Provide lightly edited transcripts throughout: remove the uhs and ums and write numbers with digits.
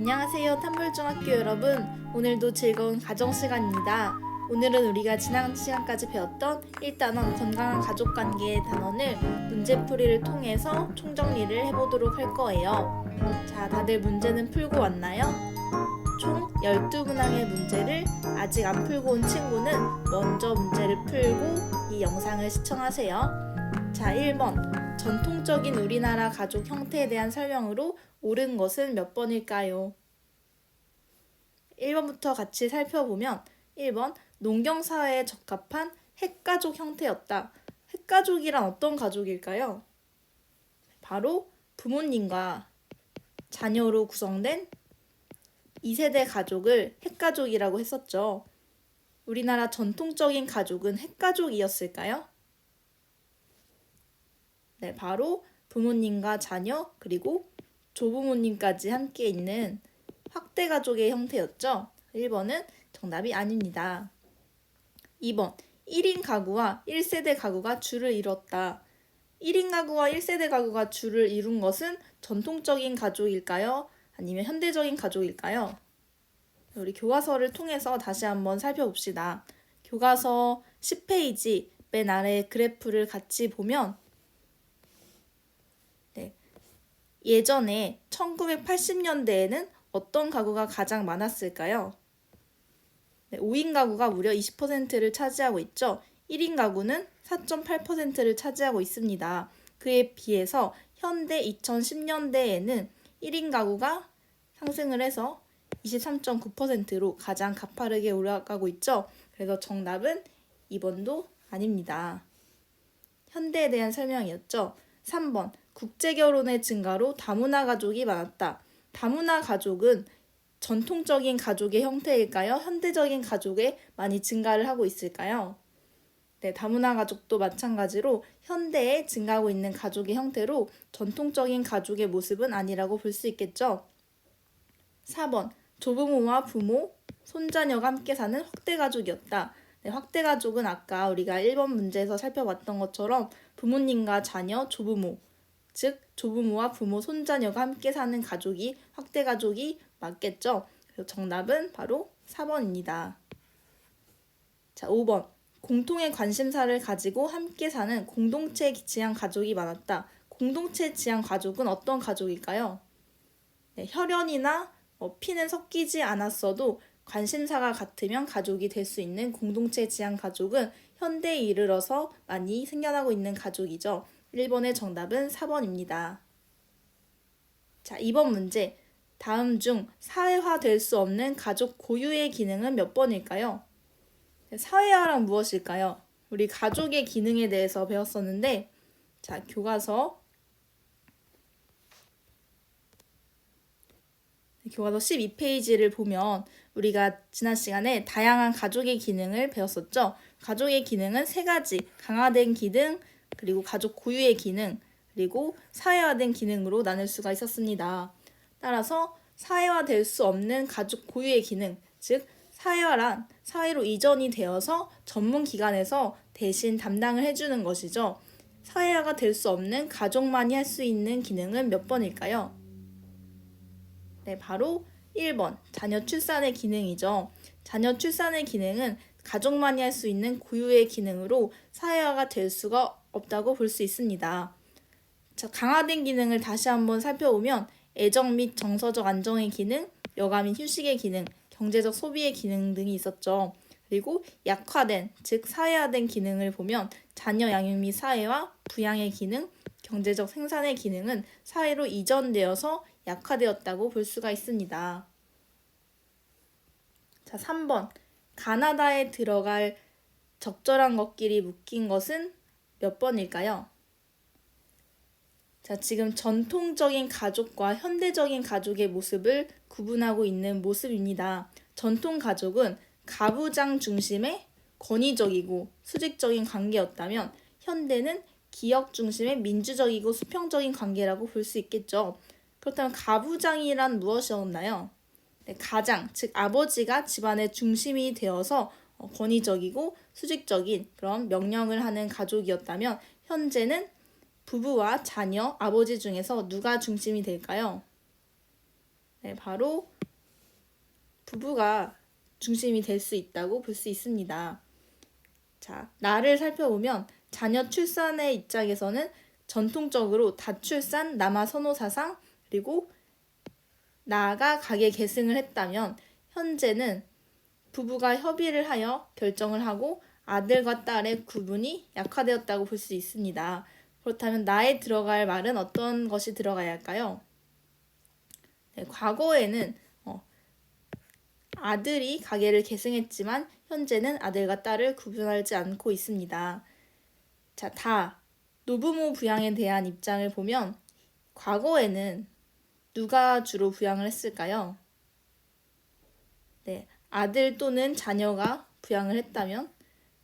안녕하세요, 탐물중학교 여러분. 오늘도 즐거운 가정 시간입니다. 오늘은 우리가 지난 시간까지 배웠던 1단원 건강한 가족관계의 단원을 문제풀이를 통해서 총정리를 해보도록 할 거예요. 자, 다들 문제는 풀고 왔나요? 총 12문항의 문제를 아직 안 풀고 온 친구는 먼저 문제를 풀고 이 영상을 시청하세요. 자, 1번. 전통적인 우리나라 가족 형태에 대한 설명으로 옳은 것은 몇 번일까요? 1번부터 같이 살펴보면 1번. 농경사회에 적합한 핵가족 형태였다. 핵가족이란 어떤 가족일까요? 바로 부모님과 자녀로 구성된 2세대 가족을 핵가족이라고 했었죠. 우리나라 전통적인 가족은 핵가족이었을까요? 네, 바로 부모님과 자녀 그리고 조부모님까지 함께 있는 확대가족의 형태였죠. 1번은 정답이 아닙니다. 2번. 1인 가구와 1세대 가구가 주를 이뤘다. 1인 가구와 1세대 가구가 주를 이룬 것은 전통적인 가족일까요? 아니면 현대적인 가족일까요? 우리 교과서를 통해서 다시 한번 살펴봅시다. 교과서 10페이지 맨 아래 그래프를 같이 보면 예전에 1980년대에는 어떤 가구가 가장 많았을까요? 5인 가구가 무려 20%를 차지하고 있죠. 1인 가구는 4.8%를 차지하고 있습니다. 그에 비해서 현대 2010년대에는 1인 가구가 상승을 해서 23.9%로 가장 가파르게 올라가고 있죠. 그래서 정답은 2번도 아닙니다. 현대에 대한 설명이었죠. 3번. 국제결혼의 증가로 다문화 가족이 많았다. 다문화 가족은 전통적인 가족의 형태일까요? 현대적인 가족에 많이 증가를 하고 있을까요? 네, 다문화 가족도 마찬가지로 현대에 증가하고 있는 가족의 형태로 전통적인 가족의 모습은 아니라고 볼 수 있겠죠. 4번. 조부모와 부모, 손자녀가 함께 사는 확대가족이었다. 네, 확대가족은 아까 우리가 1번 문제에서 살펴봤던 것처럼 부모님과 자녀, 조부모, 즉 조부모와 부모, 손자녀가 함께 사는 가족이 확대가족이 맞겠죠. 그래서 정답은 바로 4번입니다. 자, 5번. 공통의 관심사를 가지고 함께 사는 공동체 지향 가족이 많았다. 공동체 지향 가족은 어떤 가족일까요? 네, 혈연이나 피는 섞이지 않았어도 관심사가 같으면 가족이 될 수 있는 공동체 지향 가족은 현대에 이르러서 많이 생겨나고 있는 가족이죠. 1번의 정답은 4번입니다. 자, 2번 문제. 다음 중 사회화될 수 없는 가족 고유의 기능은 몇 번일까요? 사회화란 무엇일까요? 우리 가족의 기능에 대해서 배웠었는데, 자, 교과서 12페이지를 보면 우리가 지난 시간에 다양한 가족의 기능을 배웠었죠. 가족의 기능은 3가지, 강화된 기능, 그리고 가족 고유의 기능, 그리고 사회화된 기능으로 나눌 수가 있었습니다. 따라서 사회화될 수 없는 가족 고유의 기능, 즉 사회화란 사회로 이전이 되어서 전문 기관에서 대신 담당을 해주는 것이죠. 사회화가 될 수 없는 가족만이 할 수 있는 기능은 몇 번일까요? 네, 바로 1번, 자녀 출산의 기능이죠. 자녀 출산의 기능은 가족만이 할 수 있는 고유의 기능으로 사회화가 될 수가 없다고 볼 수 있습니다. 자, 강화된 기능을 다시 한번 살펴보면 애정 및 정서적 안정의 기능, 여가 및 휴식의 기능, 경제적 소비의 기능 등이 있었죠. 그리고 약화된, 즉 사회화된 기능을 보면 자녀 양육 및 사회화, 부양의 기능, 경제적 생산의 기능은 사회로 이전되어서 약화되었다고 볼 수가 있습니다. 자, 3번. 가나다에 들어갈 적절한 것끼리 묶인 것은 몇 번일까요? 자, 지금 전통적인 가족과 현대적인 가족의 모습을 구분하고 있는 모습입니다. 전통 가족은 가부장 중심의 권위적이고 수직적인 관계였다면 현대는 기역 중심의 민주적이고 수평적인 관계라고 볼 수 있겠죠. 그렇다면 가부장이란 무엇이었나요? 네, 가장, 즉 아버지가 집안의 중심이 되어서 권위적이고 수직적인 그런 명령을 하는 가족이었다면 현재는 부부와 자녀, 아버지 중에서 누가 중심이 될까요? 네, 바로 부부가 중심이 될 수 있다고 볼 수 있습니다. 자, 나를 살펴보면 자녀 출산의 입장에서는 전통적으로 다출산, 남아선호 사상, 그리고 나가 가계 계승을 했다면 현재는 부부가 협의를 하여 결정을 하고 아들과 딸의 구분이 약화되었다고 볼 수 있습니다. 그렇다면 나에 들어갈 말은 어떤 것이 들어가야 할까요? 네, 과거에는 아들이 가계를 계승했지만 현재는 아들과 딸을 구분하지 않고 있습니다. 자, 노부모 부양에 대한 입장을 보면 과거에는 누가 주로 부양을 했을까요? 네, 아들 또는 자녀가 부양을 했다면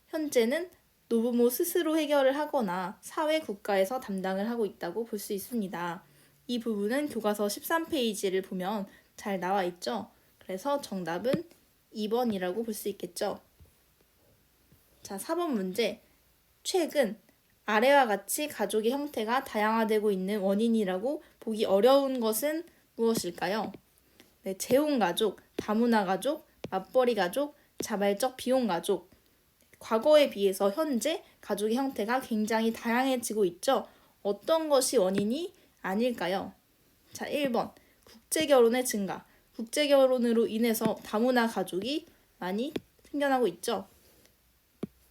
현재는 노부모 스스로 해결을 하거나 사회 국가에서 담당을 하고 있다고 볼 수 있습니다. 이 부분은 교과서 13페이지를 보면 잘 나와 있죠. 그래서 정답은 2번이라고 볼 수 있겠죠. 자, 4번 문제. 최근 아래와 같이 가족의 형태가 다양화되고 있는 원인이라고 보기 어려운 것은 무엇일까요? 네, 재혼가족, 다문화가족, 맞벌이가족, 자발적 비혼가족. 과거에 비해서 현재 가족의 형태가 굉장히 다양해지고 있죠. 어떤 것이 원인이 아닐까요? 자, 1번. 국제결혼의 증가. 국제결혼으로 인해서 다문화 가족이 많이 생겨나고 있죠.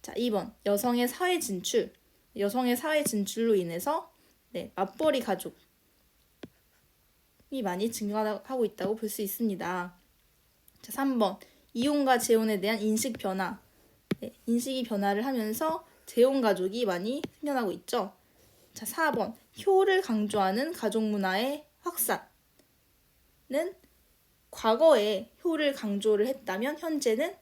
자, 2번. 여성의 사회 진출. 여성의 사회 진출로 인해서 맞벌이 가족이 많이 증가하고 있다고 볼 수 있습니다. 자, 3번. 이혼과 재혼에 대한 인식 변화. 인식이 변화를 하면서 재혼 가족이 많이 생겨나고 있죠. 자, 4번. 효를 강조하는 가족 문화의 확산은 과거에 효를 강조를 했다면 현재는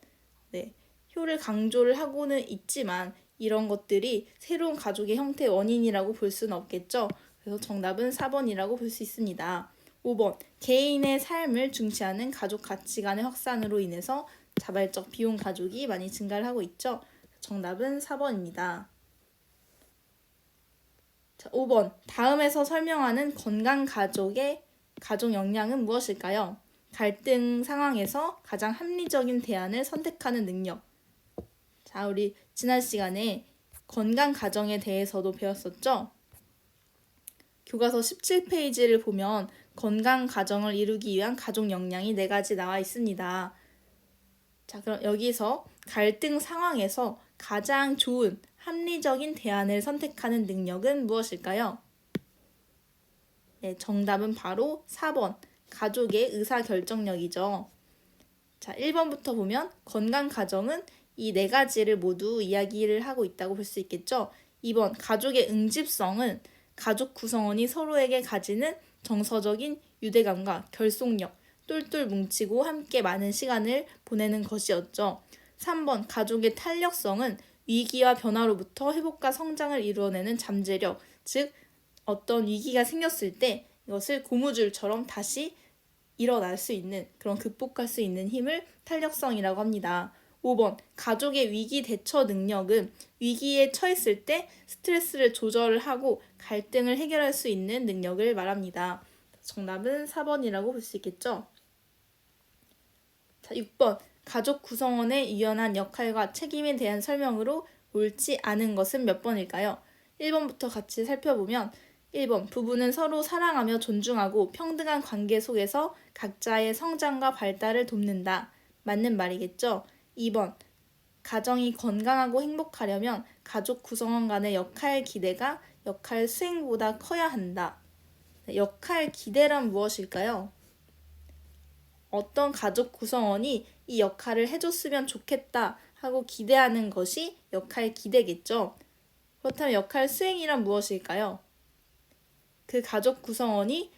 효를 강조를 하고는 있지만 이런 것들이 새로운 가족의 형태의 원인이라고 볼 수는 없겠죠. 그래서 정답은 4번이라고 볼 수 있습니다. 5번. 개인의 삶을 중시하는 가족 가치관의 확산으로 인해서 자발적 비혼 가족이 많이 증가를 하고 있죠. 정답은 4번입니다. 자, 5번. 다음에서 설명하는 건강 가족의 가족 역량은 무엇일까요? 갈등 상황에서 가장 합리적인 대안을 선택하는 능력. 자, 우리 지난 시간에 건강 가정에 대해서도 배웠었죠? 교과서 17페이지를 보면 건강 가정을 이루기 위한 가족 역량이 4가지 나와 있습니다. 자, 그럼 여기서 갈등 상황에서 가장 좋은 합리적인 대안을 선택하는 능력은 무엇일까요? 네, 정답은 바로 4번. 가족의 의사결정력이죠. 자, 1번부터 보면 건강 가정은 이 4가지를 모두 이야기를 하고 있다고 볼 수 있겠죠. 2번. 가족의 응집성은 가족 구성원이 서로에게 가지는 정서적인 유대감과 결속력, 똘똘 뭉치고 함께 많은 시간을 보내는 것이었죠. 3번. 가족의 탄력성은 위기와 변화로부터 회복과 성장을 이루어내는 잠재력, 즉 어떤 위기가 생겼을 때 이것을 고무줄처럼 다시 일어날 수 있는, 그런 극복할 수 있는 힘을 탄력성이라고 합니다. 5번. 가족의 위기 대처 능력은 위기에 처했을 때 스트레스를 조절을 하고 갈등을 해결할 수 있는 능력을 말합니다. 정답은 4번이라고 볼 수 있겠죠. 자, 6번. 가족 구성원의 유연한 역할과 책임에 대한 설명으로 옳지 않은 것은 몇 번일까요? 1번부터 같이 살펴보면 1번. 부부는 서로 사랑하며 존중하고 평등한 관계 속에서 각자의 성장과 발달을 돕는다. 맞는 말이겠죠? 2번. 가정이 건강하고 행복하려면 가족 구성원 간의 역할 기대가 역할 수행보다 커야 한다. 역할 기대란 무엇일까요? 어떤 가족 구성원이 이 역할을 해줬으면 좋겠다 하고 기대하는 것이 역할 기대겠죠. 그렇다면 역할 수행이란 무엇일까요? 그 가족 구성원이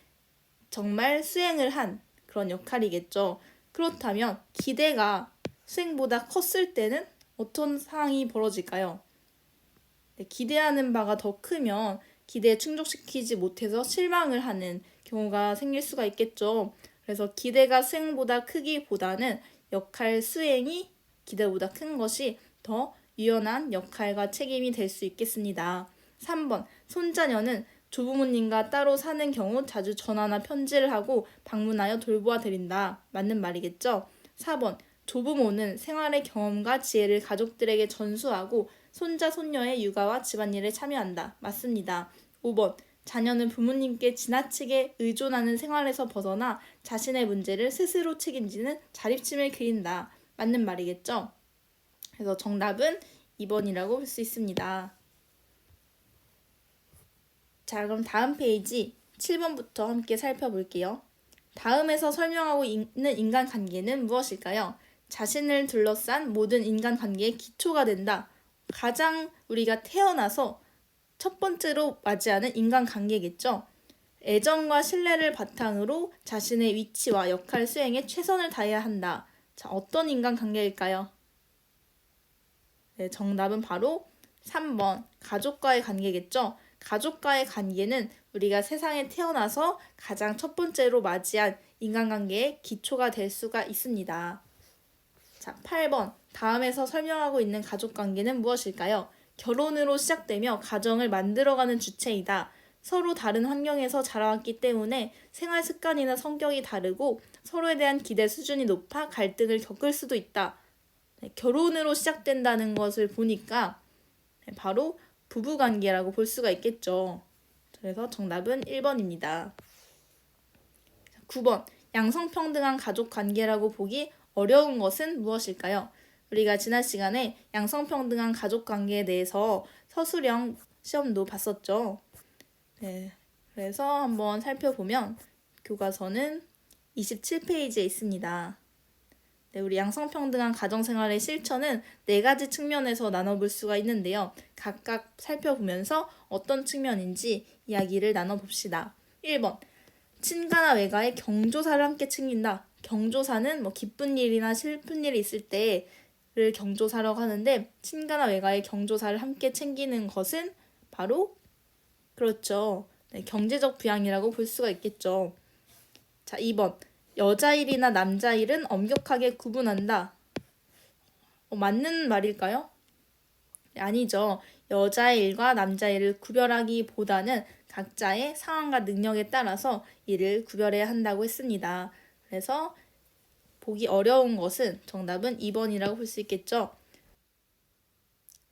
정말 수행을 한 그런 역할이겠죠. 그렇다면 기대가 수행보다 컸을 때는 어떤 상황이 벌어질까요? 기대하는 바가 더 크면 기대에 충족시키지 못해서 실망을 하는 경우가 생길 수가 있겠죠. 그래서 기대가 수행보다 크기보다는 역할 수행이 기대보다 큰 것이 더 유연한 역할과 책임이 될 수 있겠습니다. 3번. 손자녀는 조부모님과 따로 사는 경우 자주 전화나 편지를 하고 방문하여 돌보아 드린다. 맞는 말이겠죠? 4번. 조부모는 생활의 경험과 지혜를 가족들에게 전수하고 손자, 손녀의 육아와 집안일에 참여한다. 맞습니다. 5번. 자녀는 부모님께 지나치게 의존하는 생활에서 벗어나 자신의 문제를 스스로 책임지는 자립심을 기른다. 맞는 말이겠죠? 그래서 정답은 2번이라고 볼 수 있습니다. 자, 그럼 다음 페이지 7번부터 함께 살펴볼게요. 다음에서 설명하고 있는 인간관계는 무엇일까요? 자신을 둘러싼 모든 인간관계의 기초가 된다. 가장 우리가 태어나서 첫 번째로 맞이하는 인간관계겠죠. 애정과 신뢰를 바탕으로 자신의 위치와 역할 수행에 최선을 다해야 한다. 자, 어떤 인간관계일까요? 네, 정답은 바로 3번 가족과의 관계겠죠. 가족과의 관계는 우리가 세상에 태어나서 가장 첫 번째로 맞이한 인간관계의 기초가 될 수가 있습니다. 자, 8번 다음에서 설명하고 있는 가족관계는 무엇일까요? 결혼으로 시작되며 가정을 만들어가는 주체이다. 서로 다른 환경에서 자라왔기 때문에 생활 습관이나 성격이 다르고 서로에 대한 기대 수준이 높아 갈등을 겪을 수도 있다. 네, 결혼으로 시작된다는 것을 보니까 바로 부부관계라고 볼 수가 있겠죠. 그래서 정답은 1번입니다. 9번 양성평등한 가족관계라고 보기 어려운 것은 무엇일까요? 우리가 지난 시간에 양성평등한 가족관계에 대해서 서술형 시험도 봤었죠. 네, 그래서 한번 살펴보면 교과서는 27페이지에 있습니다. 네, 우리 양성평등한 가정생활의 실천은 4가지 측면에서 나눠볼 수가 있는데요. 각각 살펴보면서 어떤 측면인지 이야기를 나눠봅시다. 1번, 친가나 외가의 경조사를 함께 챙긴다. 경조사는 기쁜 일이나 슬픈 일이 있을 때를 경조사라고 하는데 친가나 외가의 경조사를 함께 챙기는 것은 바로 그렇죠. 네, 경제적 부양이라고 볼 수가 있겠죠. 자, 2번. 여자 일이나 남자 일은 엄격하게 구분한다. 맞는 말일까요? 아니죠. 여자의 일과 남자의 일을 구별하기보다는 각자의 상황과 능력에 따라서 이를 구별해야 한다고 했습니다. 그래서 보기 어려운 것은 정답은 2번이라고 볼 수 있겠죠.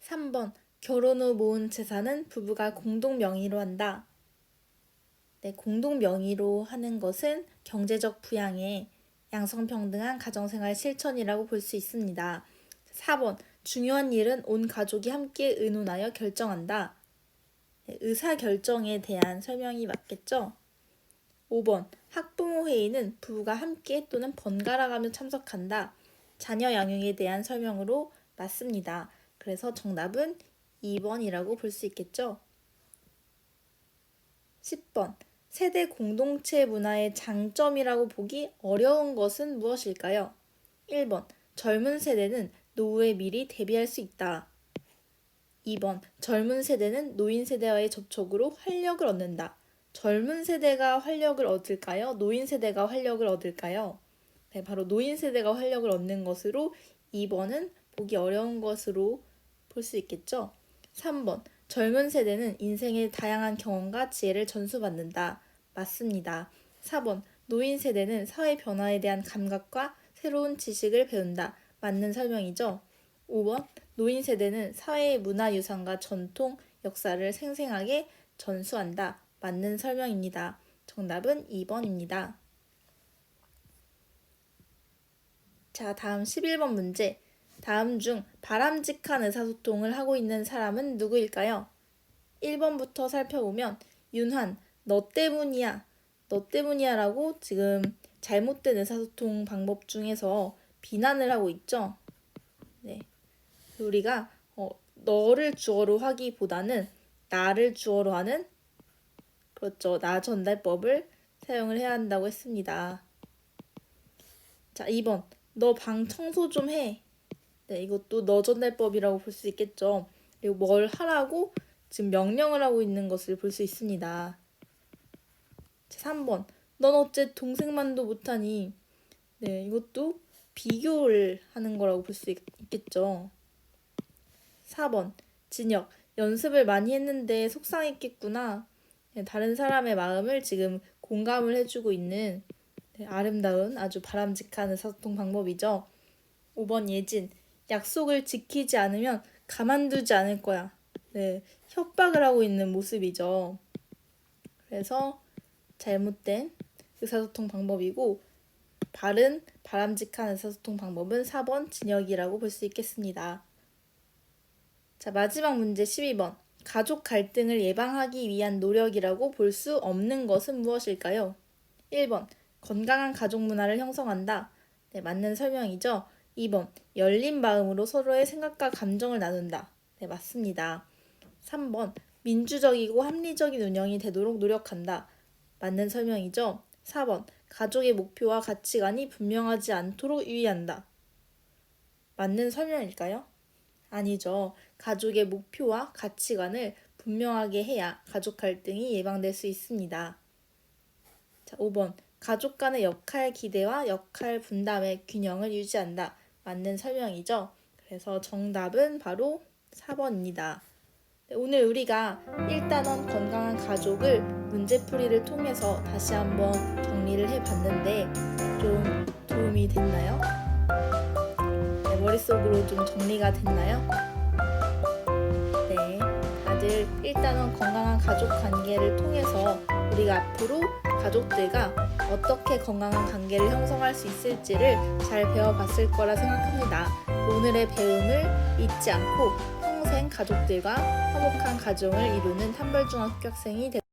3번. 결혼 후 모은 재산은 부부가 공동 명의로 한다. 네, 공동 명의로 하는 것은 경제적 부양의 양성평등한 가정생활 실천이라고 볼 수 있습니다. 4번. 중요한 일은 온 가족이 함께 의논하여 결정한다. 네, 의사결정에 대한 설명이 맞겠죠? 5번. 학부모 회의는 부부가 함께 또는 번갈아가며 참석한다. 자녀 양육에 대한 설명으로 맞습니다. 그래서 정답은 2번이라고 볼 수 있겠죠? 10번. 세대 공동체 문화의 장점이라고 보기 어려운 것은 무엇일까요? 1번. 젊은 세대는 노후에 미리 대비할 수 있다. 2번. 젊은 세대는 노인 세대와의 접촉으로 활력을 얻는다. 젊은 세대가 활력을 얻을까요? 노인 세대가 활력을 얻을까요? 네, 바로 노인 세대가 활력을 얻는 것으로 2번은 보기 어려운 것으로 볼 수 있겠죠? 3번. 젊은 세대는 인생의 다양한 경험과 지혜를 전수받는다. 맞습니다. 4번. 노인 세대는 사회 변화에 대한 감각과 새로운 지식을 배운다. 맞는 설명이죠. 5번. 노인 세대는 사회의 문화유산과 전통, 역사를 생생하게 전수한다. 맞는 설명입니다. 정답은 2번입니다. 자, 다음 11번 문제. 다음 중 바람직한 의사소통을 하고 있는 사람은 누구일까요? 1번부터 살펴보면 윤환, 너 때문이야. 너 때문이야 라고 지금 잘못된 의사소통 방법 중에서 비난을 하고 있죠. 네. 우리가 너를 주어로 하기보다는 나를 주어로 하는 그렇죠. 나 전달법을 사용을 해야 한다고 했습니다. 자, 2번. 너 방 청소 좀 해. 네, 이것도 너 전달법이라고 볼 수 있겠죠. 그리고 뭘 하라고 지금 명령을 하고 있는 것을 볼 수 있습니다. 자, 3번. 넌 어째 동생만도 못하니? 네, 이것도 비교를 하는 거라고 볼 수 있겠죠. 4번. 진혁. 연습을 많이 했는데 속상했겠구나. 다른 사람의 마음을 지금 공감을 해주고 있는 아름다운 아주 바람직한 의사소통 방법이죠. 5번 예진. 약속을 지키지 않으면 가만두지 않을 거야. 네, 협박을 하고 있는 모습이죠. 그래서 잘못된 의사소통 방법이고 바른 바람직한 의사소통 방법은 4번 진혁이라고 볼 수 있겠습니다. 자, 마지막 문제 12번. 가족 갈등을 예방하기 위한 노력이라고 볼 수 없는 것은 무엇일까요? 1번. 건강한 가족 문화를 형성한다. 네, 맞는 설명이죠. 2번. 열린 마음으로 서로의 생각과 감정을 나눈다. 네, 맞습니다. 3번. 민주적이고 합리적인 운영이 되도록 노력한다. 맞는 설명이죠. 4번. 가족의 목표와 가치관이 분명하지 않도록 유의한다. 맞는 설명일까요? 아니죠. 가족의 목표와 가치관을 분명하게 해야 가족 갈등이 예방될 수 있습니다. 자, 5번. 가족 간의 역할 기대와 역할 분담의 균형을 유지한다. 맞는 설명이죠. 그래서 정답은 바로 4번입니다. 오늘 우리가 1단원 건강한 가족을 문제풀이를 통해서 다시 한번 정리를 해봤는데 좀 도움이 됐나요? 네, 머릿속으로 좀 정리가 됐나요? 네, 다들 1단원 건강한 가족 관계를 통해서 우리가 앞으로 가족들과 어떻게 건강한 관계를 형성할 수 있을지를 잘 배워봤을 거라 생각합니다. 오늘의 배움을 잊지 않고 평생 가족들과 화목한 가정을 이루는 한별중학교 학생이